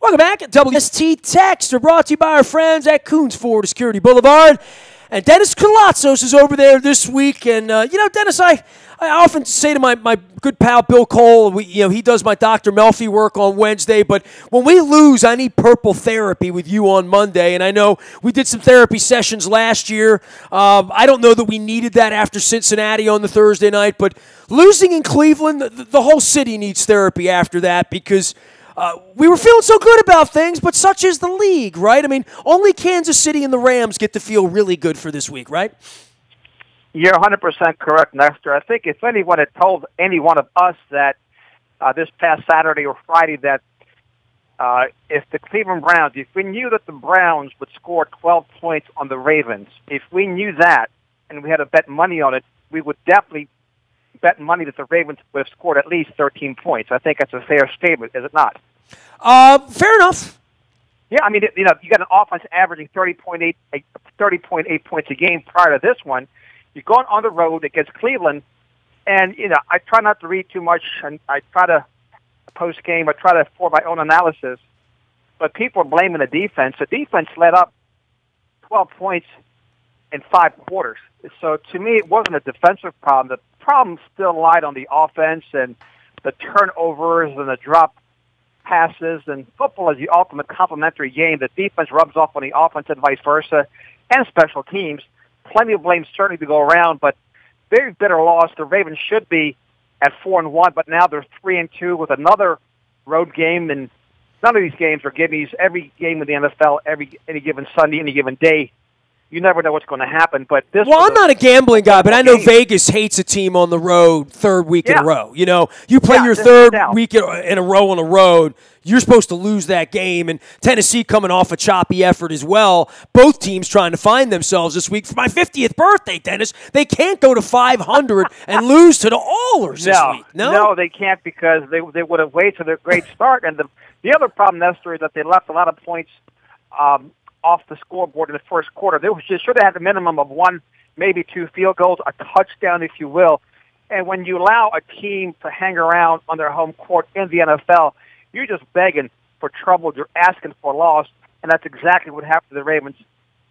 Welcome back at WNST Text. Are brought to you by our friends at Coons Ford Security Boulevard. And Dennis Koulatsos is over there this week. And, Dennis, I often say to my good pal Bill Cole, he does my Dr. Melfi work on Wednesday, but when we lose, I need purple therapy with you on Monday. And I know we did some therapy sessions last year. I don't know that we needed that after Cincinnati on the Thursday night, but losing in Cleveland, the whole city needs therapy after that because we were feeling so good about things, but such is the league, right? I mean, only Kansas City and the Rams get to feel really good for this week, right? You're 100% correct, Nestor. I think if anyone had told any one of us that this past Saturday or Friday that if the Cleveland Browns, if we knew that the Browns would score 12 points on the Ravens, if we knew that and we had to bet money on it, we would definitely bet money that the Ravens would have scored at least 13 points. I think that's a fair statement, is it not? Fair enough. Yeah, I mean, you got an offense averaging 30.8 points a game prior to this one. You're going on the road against Cleveland, and, I try not to read too much, and I try to, post-game, I try to form my own analysis, but people are blaming the defense. The defense led up 12 points in 5 quarters. So, to me, it wasn't a defensive problem. The problem still lied on the offense and the turnovers and the drop passes, and football is the ultimate complementary game. The defense rubs off on the offense and vice versa, and special teams. Plenty of blame certainly to go around, but very bitter loss. The Ravens should be at 4-1, but now they're 3-2 with another road game, and none of these games are gimmies. Every game in the NFL, any given Sunday, any given day, you never know what's going to happen. But this. Well, I'm not a gambling guy, but I know Vegas hates a team on the road third week in a row. You play your third week in a row on the road, you're supposed to lose that game. And Tennessee coming off a choppy effort as well. Both teams trying to find themselves this week. For my 50th birthday, Dennis, they can't go to 500 and lose to the Oilers this week. No, they can't because they would have waited to their great start. And the other problem, Nestor, is that they left a lot of points off the scoreboard in the first quarter. They should have had a minimum of 1, maybe 2 field goals, a touchdown, if you will. And when you allow a team to hang around on their home court in the NFL, you're just begging for trouble. You're asking for a loss, and that's exactly what happened to the Ravens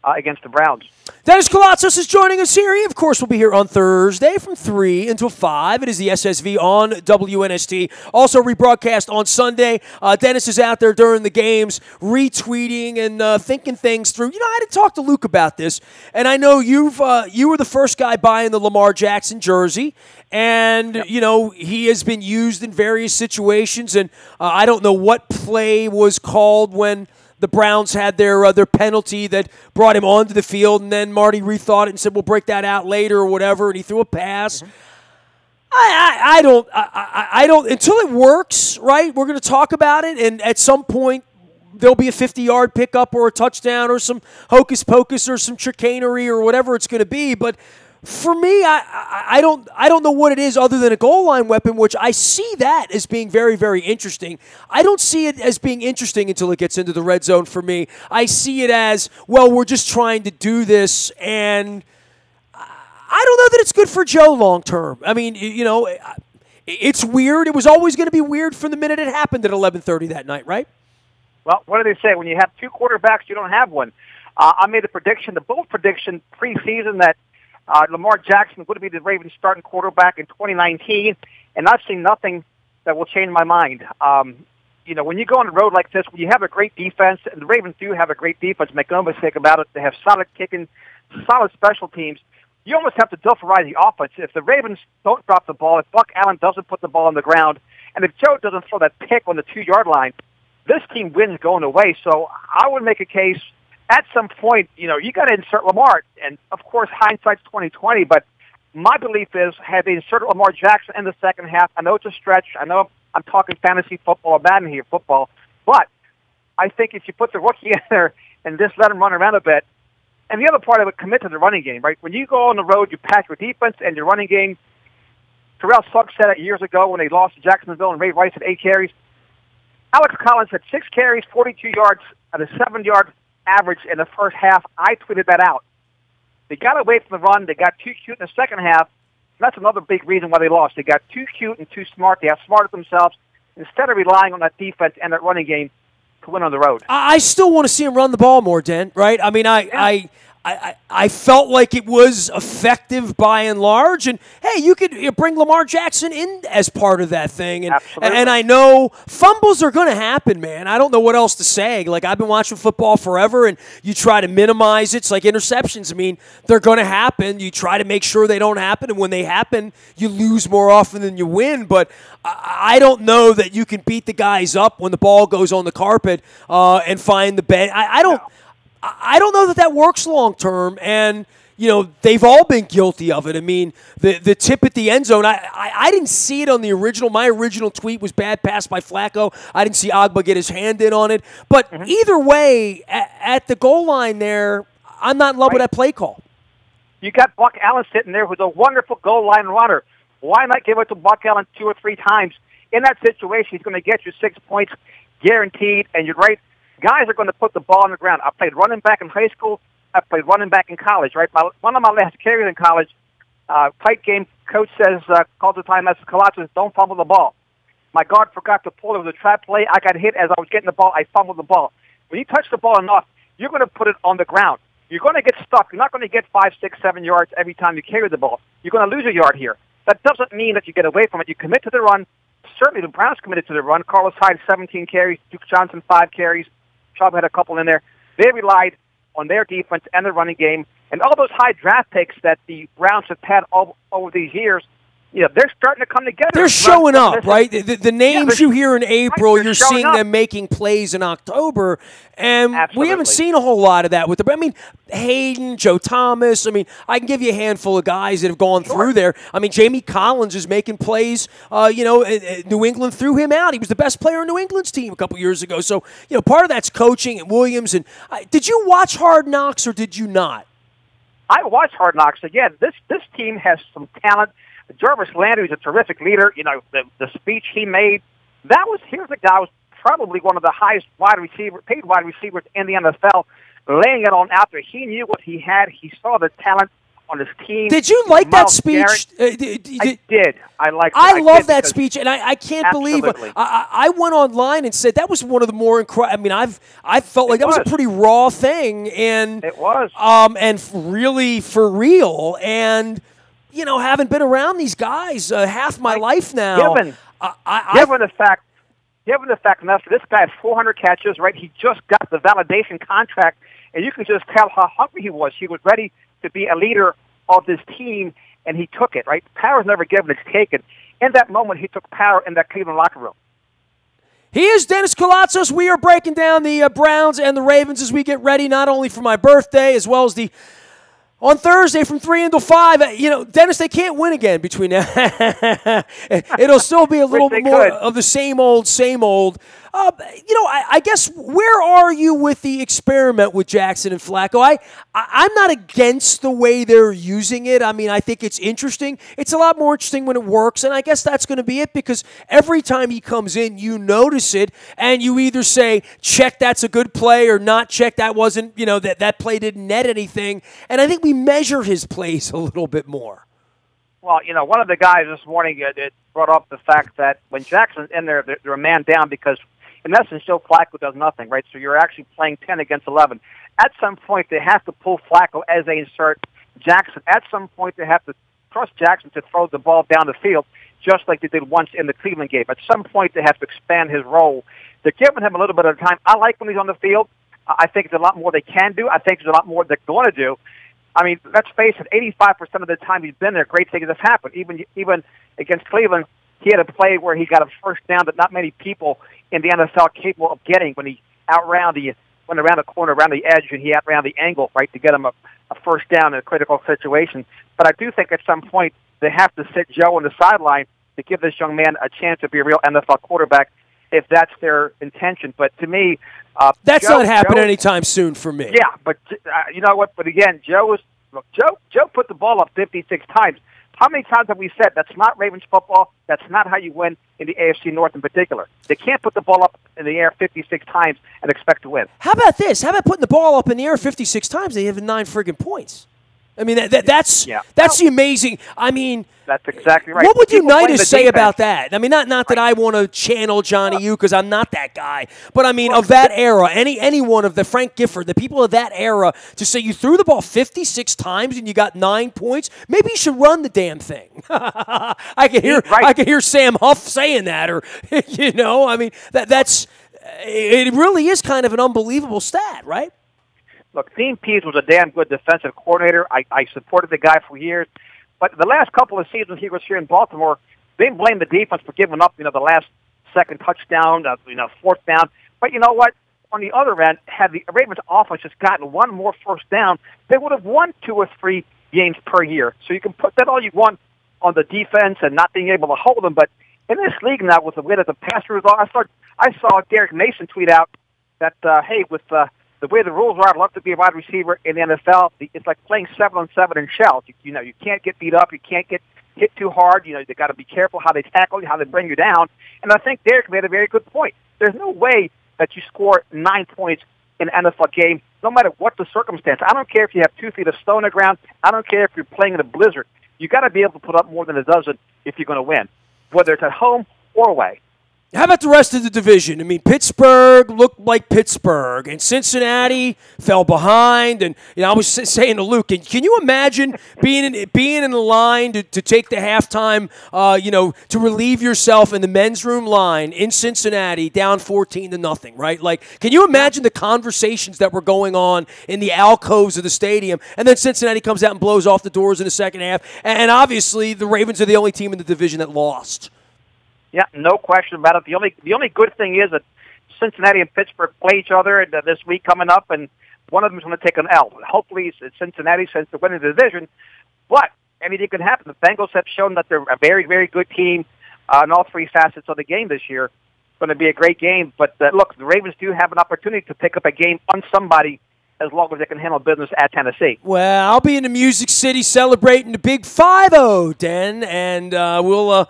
against the Browns. Dennis Koulatsos is joining us here. He, of course, will be here on Thursday from 3 until 5. It is the SSV on WNST. Also rebroadcast on Sunday. Dennis is out there during the games retweeting and thinking things through. I had to talk to Luke about this, and I know you were the first guy buying the Lamar Jackson jersey, and, he has been used in various situations, and I don't know what play was called when the Browns had their penalty that brought him onto the field, and then Marty rethought it and said, we'll break that out later or whatever, and he threw a pass. Mm-hmm. I don't, until it works, right, we're going to talk about it, and at some point there'll be a 50-yard pickup or a touchdown or some hocus-pocus or some chicanery or whatever it's going to be, but for me, I don't know what it is other than a goal line weapon, which I see that as being very, very interesting. I don't see it as being interesting until it gets into the red zone for me. I see it as, well, we're just trying to do this, and I don't know that it's good for Joe long term. I mean, it's weird. It was always going to be weird from the minute it happened at 11:30 that night, right? Well, what do they say? When you have 2 quarterbacks, you don't have one. I made the bold prediction preseason that Lamar Jackson would be the Ravens' starting quarterback in 2019, and I've seen nothing that will change my mind. When you go on the road like this, when you have a great defense, and the Ravens do have a great defense, make no mistake about it, they have solid kicking, solid special teams, you almost have to Dilferize the offense. If the Ravens don't drop the ball, if Buck Allen doesn't put the ball on the ground, and if Joe doesn't throw that pick on the 2-yard line, this team wins going away. So I would make a case at some point, you got to insert Lamar, and of course, hindsight's 20/20. But my belief is, had they inserted Lamar Jackson in the second half, I know it's a stretch. I know I'm talking fantasy football or Madden here football, but I think if you put the rookie in there and just let him run around a bit, and the other part of it, commit to the running game, right? When you go on the road, you pack your defense and your running game. Terrell Suggs said it years ago when they lost to Jacksonville and Ray Rice had 8 carries. Alex Collins had 6 carries, 42 yards, and a 7-yard average in the first half. I tweeted that out. They got away from the run. They got too cute in the second half. That's another big reason why they lost. They got too cute and too smart. They outsmarted themselves. Instead of relying on that defense and that running game, to win on the road. I still want to see him run the ball more, Den, right? I mean, I felt like it was effective by and large. And, hey, you could bring Lamar Jackson in as part of that thing. And I know fumbles are going to happen, man. I don't know what else to say. Like, I've been watching football forever, and you try to minimize it. It's like interceptions. I mean, they're going to happen. You try to make sure they don't happen. And when they happen, you lose more often than you win. But I don't know that you can beat the guys up when the ball goes on the carpet and find the bed. I don't know that works long term, and they've all been guilty of it. I mean, the tip at the end zone, I didn't see it on the original. My original tweet was bad pass by Flacco. I didn't see Agba get his hand in on it. But either way, at the goal line there, I'm not in love with that play call. You got Buck Allen sitting there who's a wonderful goal line runner. Why not give it to Buck Allen 2 or 3 times? In that situation, he's going to get you 6 points guaranteed, and you're right. Guys are going to put the ball on the ground. I played running back in high school. I played running back in college, right? One of my last carries in college, tight game, coach says, calls the time, that's Koulatsos, don't fumble the ball. My guard forgot to pull. It was a trap play. I got hit as I was getting the ball. I fumbled the ball. When you touch the ball enough, you're going to put it on the ground. You're going to get stuck. You're not going to get 5, 6, 7 yards every time you carry the ball. You're going to lose a yard here. That doesn't mean that you get away from it. You commit to the run. Certainly the Browns committed to the run. Carlos Hyde, 17 carries. Duke Johnson, 5 carries. Chubb had a couple in there. They relied on their defense and the running game. And all those high draft picks that the Browns have had over these years, they're starting to come together. They're showing up, right? The names you hear in April, you're seeing them making plays in October. And we haven't seen a whole lot of that with them. I mean, Hayden, Joe Thomas. I mean, I can give you a handful of guys that have gone through there. I mean, Jamie Collins is making plays. New England threw him out. He was the best player in New England's team a couple years ago. So, part of that's coaching and Williams. And did you watch Hard Knocks or did you not? I watched Hard Knocks. Again, this team has some talent. Jarvis Landry is a terrific leader. The speech he made, here's a guy who was probably one of the highest paid wide receivers in the NFL, laying it on out there. He knew what he had. He saw the talent on his team. Did you like that speech? I did. I liked it. I love that speech, and I can't believe it. I went online and said that was one of the more incredible. I mean, I felt like that was a pretty raw thing, and it was, and really for real, and. Haven't been around these guys half my life now. Given the fact, Nestor, this guy had 400 catches, right? He just got the validation contract, and you can just tell how hungry he was. He was ready to be a leader of this team, and he took it, right? Power's never given, it's taken. In that moment, he took power in that Cleveland locker room. He is Dennis Koulatsos. We are breaking down the Browns and the Ravens as we get ready, not only for my birthday, as well as on Thursday from 3 until 5, Dennis, they can't win again between now. It'll still be a little bit more of the same old, same old. I guess, where are you with the experiment with Jackson and Flacco? I'm not against the way they're using it. I mean, I think it's interesting. It's a lot more interesting when it works, and I guess that's going to be it because every time he comes in, you notice it, and you either say, check, that's a good play, or not check, that wasn't, that play didn't net anything. And I think we measure his plays a little bit more. Well, one of the guys this morning brought up the fact that when Jackson's in there, they're a man down because, in essence, Joe Flacco does nothing, right? So you're actually playing 10 against 11. At some point, they have to pull Flacco as they insert Jackson. At some point, they have to trust Jackson to throw the ball down the field, just like they did once in the Cleveland game. At some point, they have to expand his role. They're giving him a little bit of time. I like when he's on the field. I think there's a lot more they can do. I think there's a lot more they're going to do. I mean, let's face it, 85% of the time he's been there, great things have happened. Even against Cleveland, he had a play where he got a first down that not many people in the NFL are capable of getting when he went around the corner, around the edge, and he outran the angle, right, to get him a first down in a critical situation. But I do think at some point they have to sit Joe on the sideline to give this young man a chance to be a real NFL quarterback if that's their intention. But to me, that's not happening anytime soon for me. Yeah, but you know what? But again, Joe put the ball up 56 times. How many times have we said that's not Ravens football? That's not how you win in the AFC North in particular. They can't put the ball up in the air 56 times and expect to win. How about this? How about putting the ball up in the air 56 times? They have 9 friggin' points. I mean, that's the amazing. I mean, That's exactly right. What would Unitas say about that? I mean, not that I want to channel Johnny U because I'm not that guy, but I mean, of that era, any one of the Frank Gifford, the people of that era, to say you threw the ball 56 times and you got 9 points, maybe you should run the damn thing. I can hear Sam Huff saying that, or I mean, that's it. Really is kind of an unbelievable stat, right? Look, Dean Pease was a damn good defensive coordinator. I supported the guy for years. But the last couple of seasons he was here in Baltimore, they blamed the defense for giving up, the last second touchdown, fourth down. But you know what? On the other end, had the Ravens offense just gotten one more first down, they would have won 2 or 3 games per year. So you can put that all you want on the defense and not being able to hold them. But in this league now, with the way that the passers are, I saw Derek Mason tweet out that, hey, with the way the rules are, I'd love to be a wide receiver in the NFL. It's like playing 7-on-7 in shells. You can't get beat up. You can't get hit too hard. They got to be careful how they tackle you, how they bring you down. And I think Derek made a very good point. There's no way that you score 9 points in an NFL game, no matter what the circumstance. I don't care if you have 2 feet of snow on the ground. I don't care if you're playing in a blizzard. You got to be able to put up more than a dozen if you're going to win, whether it's at home or away. How about the rest of the division? I mean, Pittsburgh looked like Pittsburgh, and Cincinnati fell behind. And I was saying to Luke, can you imagine being in the line to take the halftime, to relieve yourself in the men's room line in Cincinnati, down 14-0, right? Like, can you imagine the conversations that were going on in the alcoves of the stadium? And then Cincinnati comes out and blows off the doors in the second half, and obviously the Ravens are the only team in the division that lost. Yeah, no question about it. The only good thing is that Cincinnati and Pittsburgh play each other this week coming up, and one of them is going to take an L. Hopefully, it's Cincinnati, since they're winning the division. But anything can happen. The Bengals have shown that they're a very, very good team in all 3 facets of the game this year. It's going to be a great game. But look, the Ravens do have an opportunity to pick up a game on somebody as long as they can handle business at Tennessee. Well, I'll be in the Music City celebrating the Big 5-0, Den, and we'll.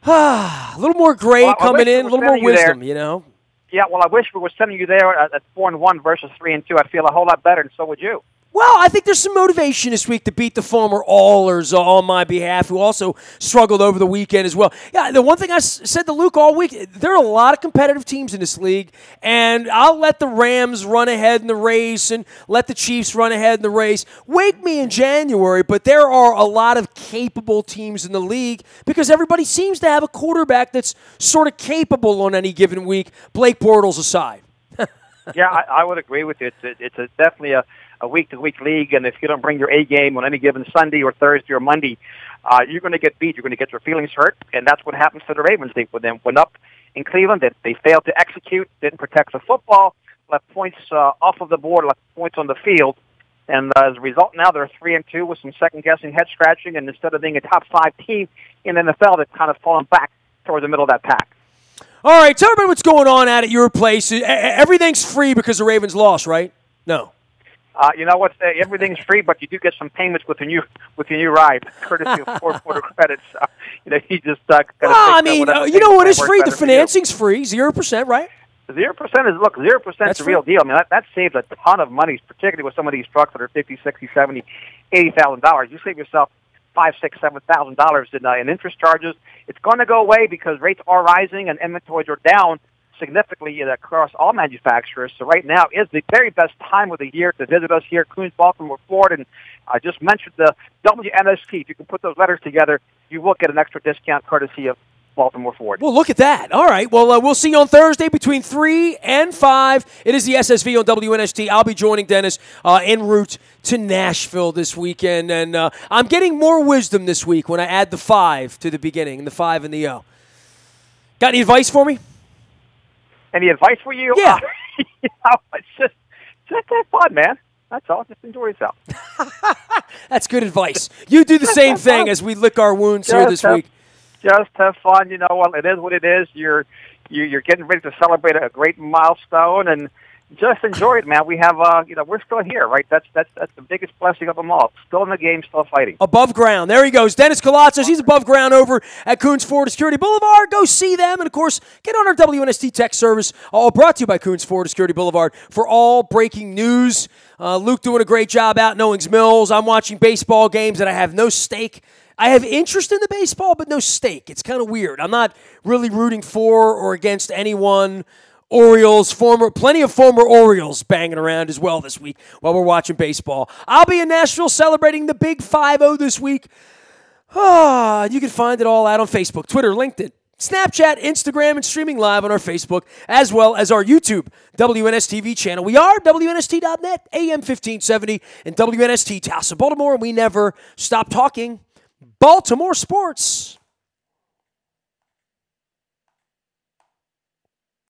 A little more gray coming in, a little more wisdom, Yeah, well, I wish we were sending you there at 4-1 versus 3-2. I'd feel a whole lot better, and so would you. Well, I think there's some motivation this week to beat the former Allers on my behalf, who also struggled over the weekend as well. Yeah, the one thing I said to Luke all week, there are a lot of competitive teams in this league, and I'll let the Rams run ahead in the race and let the Chiefs run ahead in the race. Wake me in January, but there are a lot of capable teams in the league because everybody seems to have a quarterback that's sort of capable on any given week, Blake Bortles aside. Yeah, I would agree with you. It's definitely a week-to-week league, and if you don't bring your A game on any given Sunday or Thursday or Monday, you're going to get beat. You're going to get your feelings hurt, and that's what happens to the Ravens. They went up in Cleveland. They failed to execute, didn't protect the football, left points off of the board, left points on the field, and as a result, now they're 3-2 with some second-guessing, head-scratching, and instead of being a top-5 team in the NFL, they've kind of fallen back towards the middle of that pack. All right, tell everybody what's going on out at your place. Everything's free because the Ravens lost, right? No. You know what? Everything's free, but you do get some payments with your new ride, courtesy of 4 quarter credits. You just got to. Well, I mean, you know what is free? The financing's free, 0%, right? 0% is, look, 0% is the real deal. I mean, that saves a ton of money, particularly with some of these trucks that are $50,000, $60,000, $70,000, $80,000. You save yourself $5,000, $6,000, $7,000 in interest charges. It's going to go away because rates are rising and inventories are down significantly across all manufacturers. So right now is the very best time of the year to visit us here at Coons, Baltimore, Ford. And I just mentioned the WNST. If you can put those letters together, you will get an extra discount courtesy of Baltimore Ford. Well, look at that. All right. Well, we'll see you on Thursday between 3 and 5. It is the SSV on WNST. I'll be joining Dennis en route to Nashville this weekend. And I'm getting more wisdom this week when I add the 5 to the beginning, the 5 and the O. Got any advice for me? Any advice for you? Yeah. It's just have fun, man. That's all. Just enjoy yourself. That's good advice. You do the same thing as we lick our wounds here this week. Just have fun. You know, well, it is what it is. You're getting ready to celebrate a great milestone, and just enjoy it, man. We have, we're still here, right? That's the biggest blessing of them all. Still in the game, still fighting. Above ground. There he goes. Dennis Koulatsos. He's above ground over at Coons Ford Security Boulevard. Go see them. And, of course, get on our WNST text service. All brought to you by Coons Ford Security Boulevard for all breaking news. Luke doing a great job out in Owings Mills. I'm watching baseball games that I have no stake I have interest in the baseball, but no stake. It's kind of weird. I'm not really rooting for or against anyone. Orioles, plenty of former Orioles banging around as well this week while we're watching baseball. I'll be in Nashville celebrating the Big 5-0 this week. You can find it all out on Facebook, Twitter, LinkedIn, Snapchat, Instagram, and streaming live on our Facebook, as well as our YouTube WNSTV channel. We are WNST.net, AM 1570, and WNST Towson, Baltimore, and we never stop talking Baltimore sports.